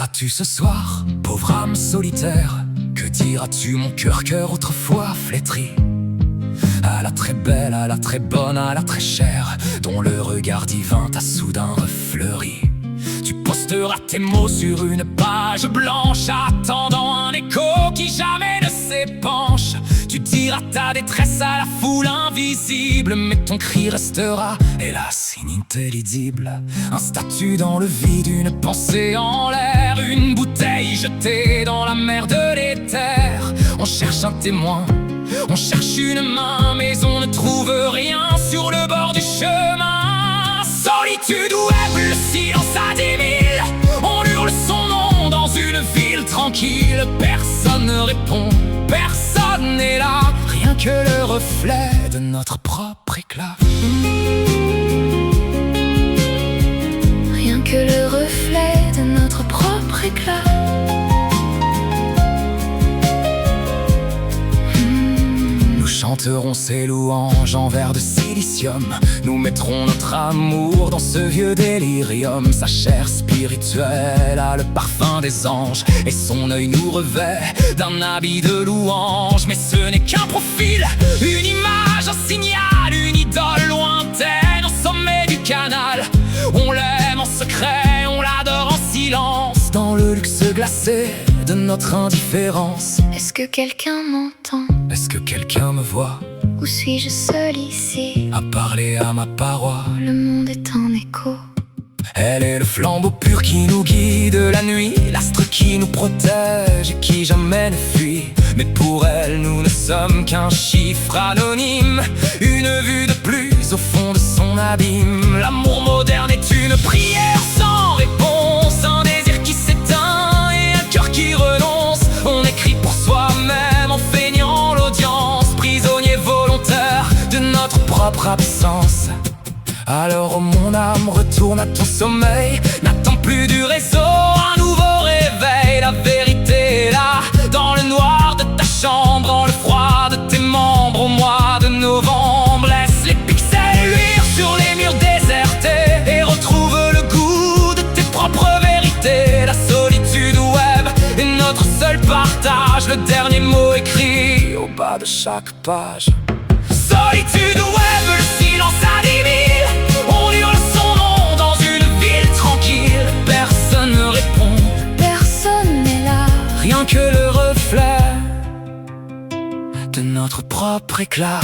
diras-tu ce soir, pauvre âme solitaire? Que diras-tu mon cœur autrefois flétri? À la très belle, à la très bonne, à la très chère, dont le regard divin t'a soudain refleuri. Tu posteras tes mots sur une page blanche, attendant un écho qui jamais ne s'épanche. Tu diras ta détresse à la foule invisible, mais ton cri restera, hélas, inintelligible. Un statut dans le vide, une pensée en l'air, une bouteille jetée dans la mer de l'éther. On cherche un témoin, on cherche une main, mais on ne trouve rien sur le bord du chemin. Solitude web, le silence à 10 000. On hurle son nom dans une ville tranquille. Personne ne répond, personne n'est là, rien que le reflet de notre propre éclat. Rien que le reflet de notre propre éclat. Nous chanterons ces louanges en vers de silicium. Nous mettrons notre amour dans ce vieux délirium. Sa chair spirituelle a le parfum des anges, et son œil nous revêt d'un habit de louange. Mais ce n'est qu'un profil, une image, un signal, une idole lointaine au sommet du canal. On l'aime en secret, on l'adore en silence, dans le luxe glacé de notre indifférence. Est-ce que quelqu'un m'entend? Est-ce que quelqu'un me voit? Ou suis-je seul ici? À parler à ma paroi. Le monde est en écho. Elle est le flambeau pur qui nous guide la nuit, l'astre qui nous protège et qui jamais ne fuit. Mais pour elle, nous ne sommes qu'un chiffre anonyme, une vue de plus au fond de son abîme. L'amour moderne est une prière sans réponse, un désir qui s'éteint et un cœur qui renonce. On écrit pour soi-même en feignant l'audience, prisonnier volontaire de notre propre absence. Alors oh mon âme, retourne à ton sommeil, n'attends plus du réseau un nouveau réveil. La vérité est là, dans le noir de ta chambre, dans le froid de tes membres au mois de novembre. Laisse les pixels luire sur les murs désertés et retrouve le goût de tes propres vérités. La solitude web est notre seul partage, le dernier mot écrit au bas de chaque page. Solitude web, le silence à 10 000. On hurle son nom dans une ville tranquille. Personne ne répond, Personne n'est là, rien que le reflet de notre propre éclat.